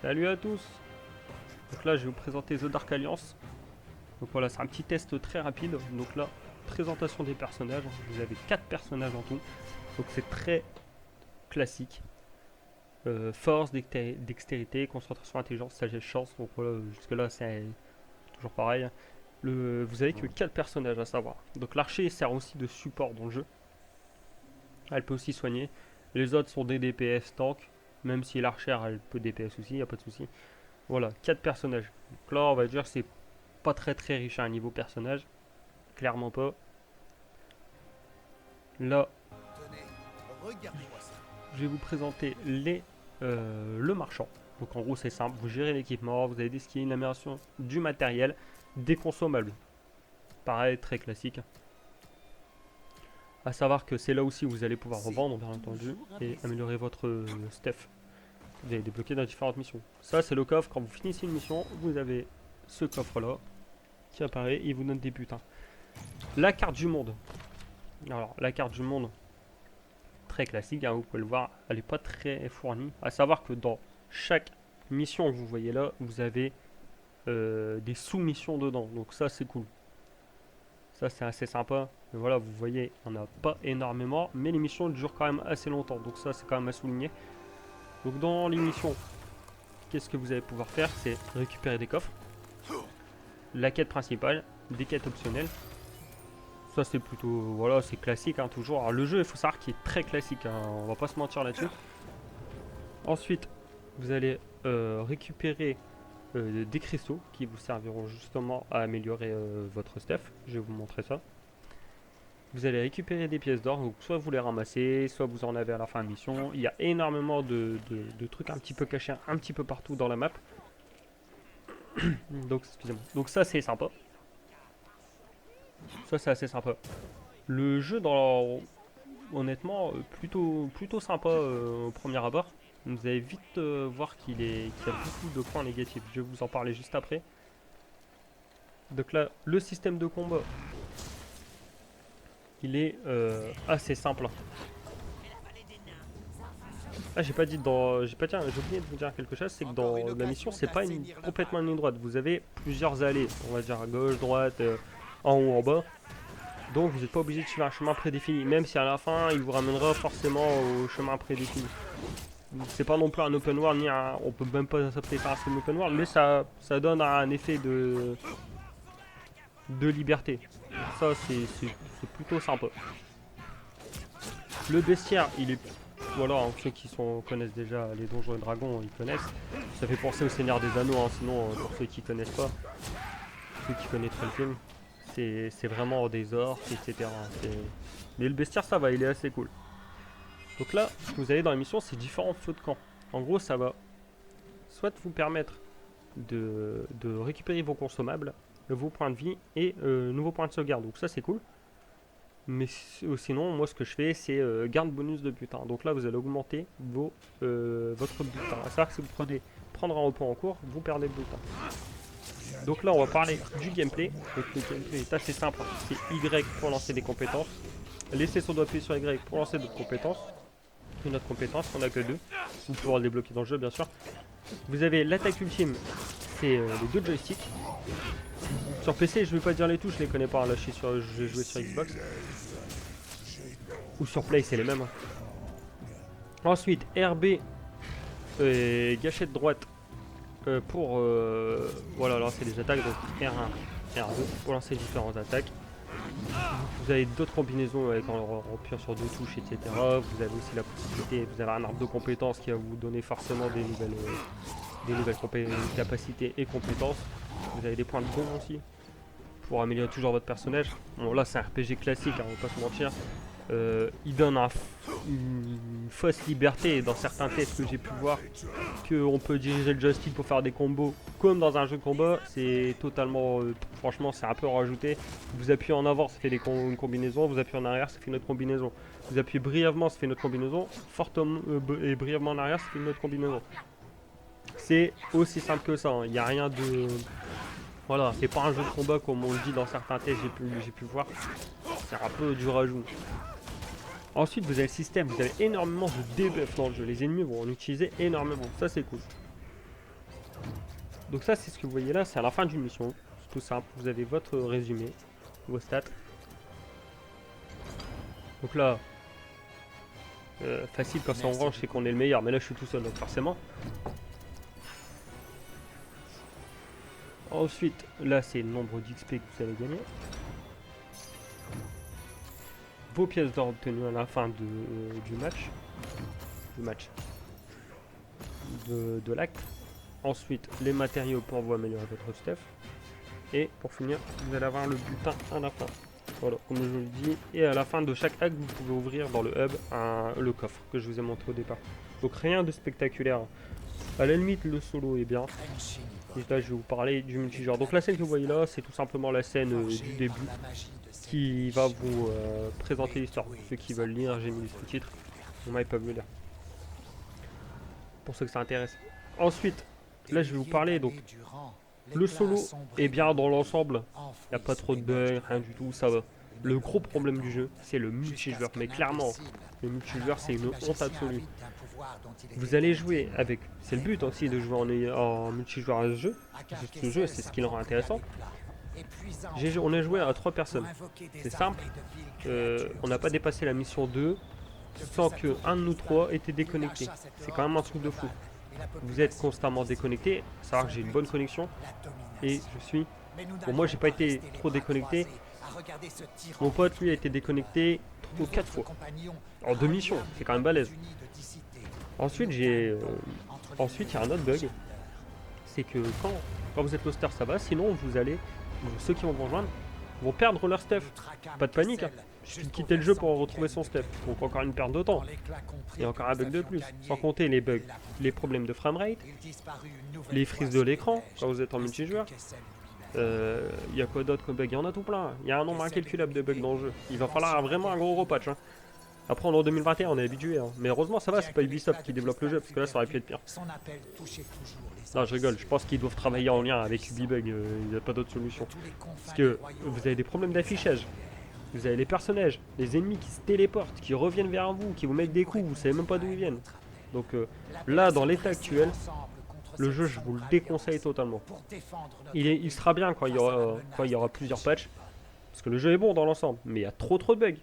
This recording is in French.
Salut à tous. Donc là je vais vous présenter The Dark Alliance. Donc voilà, c'est un petit test très rapide. Donc là, présentation des personnages. Vous avez 4 personnages en tout. Donc c'est très classique. Force, dextérité, concentration, intelligence, sagesse, chance. Donc voilà, jusque là c'est toujours pareil. Vous avez que 4 personnages à savoir. Donc l'archer sert aussi de support dans le jeu. Elle peut aussi soigner. Les autres sont des DPS tank. Même si l'archère elle peut DPS aussi, y a pas de souci. Voilà, 4 personnages. Donc là on va dire c'est pas très riche à un niveau personnage. Clairement pas. Là, je vais vous présenter le marchand. Donc en gros c'est simple, vous gérez l'équipement, vous avez des skins, une amélioration du matériel, des consommables. Pareil, très classique. A savoir que c'est là aussi où vous allez pouvoir revendre bien entendu et améliorer votre stuff. Vous allez débloquer dans différentes missions. Ça c'est le coffre, quand vous finissez une mission, vous avez ce coffre là qui apparaît et il vous donne des butins. La carte du monde. Alors la carte du monde, très classique, hein, vous pouvez le voir, elle n'est pas très fournie. A savoir que dans chaque mission que vous voyez là, vous avez des sous-missions dedans, donc ça c'est cool. Ça c'est assez sympa. Mais voilà, vous voyez, on n'a pas énormément, mais les missions durent quand même assez longtemps, donc ça c'est quand même à souligner. Donc dans les missions, qu'est-ce que vous allez pouvoir faire? C'est récupérer des coffres, la quête principale, des quêtes optionnelles. Ça c'est plutôt, voilà, c'est classique hein, toujours. Alors le jeu, il faut savoir qu'il est très classique, hein, on va pas se mentir là-dessus. Ensuite, vous allez récupérer des cristaux qui vous serviront justement à améliorer votre stuff. Je vais vous montrer ça. Vous allez récupérer des pièces d'or, donc soit vous les ramassez, soit vous en avez à la fin de mission. Il y a énormément de trucs un petit peu cachés, un petit peu partout dans la map. Donc, excusez-moi. Donc ça c'est sympa. Ça c'est assez sympa. Le jeu honnêtement plutôt sympa au premier abord. Vous allez vite voir qu'il y a beaucoup de points négatifs. Je vais vous en parler juste après. Donc là, le système de combat, il est assez simple. Ah, j'ai oublié de vous dire quelque chose, c'est que dans la mission, c'est pas complètement une ligne droite. Vous avez plusieurs allées, on va dire à gauche, droite, en haut, en bas. Donc vous n'êtes pas obligé de suivre un chemin prédéfini, même si à la fin, il vous ramènera forcément au chemin prédéfini. C'est pas non plus un open world, on peut même pas s'appeler ça un open world, mais ça donne un effet de liberté. Ça, c'est plutôt sympa. Le bestiaire, il est... Voilà, hein, ceux qui connaissent déjà les Donjons et Dragons, ils connaissent. Ça fait penser au Seigneur des Anneaux, hein, sinon, pour ceux qui connaissent pas, ceux qui connaîtraient le film, c'est vraiment des orques, etc. Mais le bestiaire, ça va, il est assez cool. Donc là, ce que vous avez dans l'émission, c'est différents feux de camp. En gros, ça va soit vous permettre de récupérer vos consommables, vos points de vie et nouveaux points de sauvegarde. Donc ça, c'est cool. Mais sinon, moi, ce que je fais, c'est garde bonus de butin. Donc là, vous allez augmenter votre butin. À savoir que si vous prendre un repos en cours, vous perdez le butin. Donc là, on va parler du gameplay. Donc le gameplay est assez simple. C'est Y pour lancer des compétences. Laissez son doigt appuyer sur Y pour lancer d'autres compétences. Une autre compétence, on n'a que deux. Vous pouvez le débloquer dans le jeu, bien sûr. Vous avez l'attaque ultime, c'est les deux joysticks. Sur PC, je vais pas dire les touches, je les connais pas. Là, je vais jouer sur Xbox. Ou sur Play, c'est les mêmes. Ensuite, RB et gâchette droite pour voilà, lancer des attaques. Donc R1, R2 pour lancer différentes attaques. Vous avez d'autres combinaisons avec en appuyant sur deux touches, etc. Vous avez aussi la possibilité, vous avez un arbre de compétences qui va vous donner forcément des nouvelles capacités et compétences. Vous avez des points de bon aussi pour améliorer toujours votre personnage. Bon, là c'est un RPG classique, hein, on va pas se mentir. Il donne une fausse liberté dans certains tests que j'ai pu voir, qu'on peut diriger le joystick pour faire des combos comme dans un jeu de combat. C'est totalement, franchement c'est un peu rajouté. Vous appuyez en avant, ça fait une combinaison, vous appuyez en arrière, ça fait une autre combinaison. Vous appuyez brièvement, ça fait une autre combinaison, fortement et brièvement en arrière, ça fait une autre combinaison. C'est aussi simple que ça, il n'y a rien de... Voilà, c'est pas un jeu de combat comme on le dit dans certains tests j'ai pu voir. C'est un peu du rajout. Ensuite, vous avez le système, vous avez énormément de debuffs dans le jeu. Les ennemis vont en utiliser énormément, ça c'est cool. Donc ça, c'est ce que vous voyez là, c'est à la fin d'une mission. C'est tout simple, vous avez votre résumé, vos stats. Donc là, facile quand c'est en orange, c'est qu'on est le meilleur, mais là je suis tout seul, donc forcément. Ensuite, là c'est le nombre d'XP que vous allez gagner. Vos pièces d'or obtenues à la fin du match. De l'acte. Ensuite, les matériaux pour vous améliorer votre stuff. Et pour finir, vous allez avoir le butin à la fin. Voilà, comme je vous le dis. Et à la fin de chaque acte, vous pouvez ouvrir dans le hub le coffre que je vous ai montré au départ. Donc rien de spectaculaire. À la limite, le solo est bien. Et là, je vais vous parler du multijoueur. Donc la scène que vous voyez là, c'est tout simplement la scène du début qui va vous présenter l'histoire. Pour ceux qui veulent lire, j'ai mis les sous-titres. Moi, ils peuvent le lire. Pour ceux que ça intéresse. Ensuite, là, je vais vous parler. Donc, le solo est bien dans l'ensemble. Il n'y a pas trop de bugs, rien du tout, ça va. Le gros problème du jeu, c'est le multijoueur. Mais clairement, le multijoueur, c'est une honte absolue. Vous allez jouer avec... C'est le but aussi de jouer en multijoueur à ce jeu. Ce jeu, c'est ce qui le rend intéressant. On a joué à 3 personnes. C'est simple. On n'a pas dépassé la mission 2 sans que un de nous 3 était déconnecté. C'est quand même un truc de fou. Vous êtes constamment déconnecté. Savoir que j'ai une bonne connexion. Et je suis... Bon, moi, j'ai pas été trop déconnecté. Mon pote, lui, a été déconnecté 4 fois. En 2 missions. C'est quand même balèze. Ensuite, il y a un autre bug. C'est que quand vous êtes loster, ça va. Sinon, ceux qui vont vous rejoindre vont perdre leur stuff. Pas de panique, hein. Il suffit de quitter le jeu pour retrouver son stuff. Donc encore une perte de temps. Et encore un bug de plus. Sans compter les bugs, les problèmes de framerate, les frises de l'écran quand vous êtes en multijoueur. Il y a quoi d'autre comme bug? Il y en a tout plein. Il y a un nombre incalculable de bugs dans le jeu. Il va falloir vraiment un gros repatch. Hein. Après, on est en 2021, on est habitué. Hein. Mais heureusement, ça va, c'est pas Ubisoft qui développe le jeu, parce que là, ça aurait pu être pire. Non, je rigole, je pense qu'ils doivent travailler en lien avec Ubibug, il n'y a pas d'autre solution. Parce que vous avez des problèmes d'affichage. Vous avez les personnages, les ennemis qui se téléportent, qui reviennent vers vous, qui vous mettent des coups, vous savez même pas d'où ils viennent. Donc là, dans l'état actuel, le jeu, je vous le déconseille totalement. Il sera bien quand il y aura plusieurs patchs. Parce que le jeu est bon dans l'ensemble, mais il y a trop de bugs.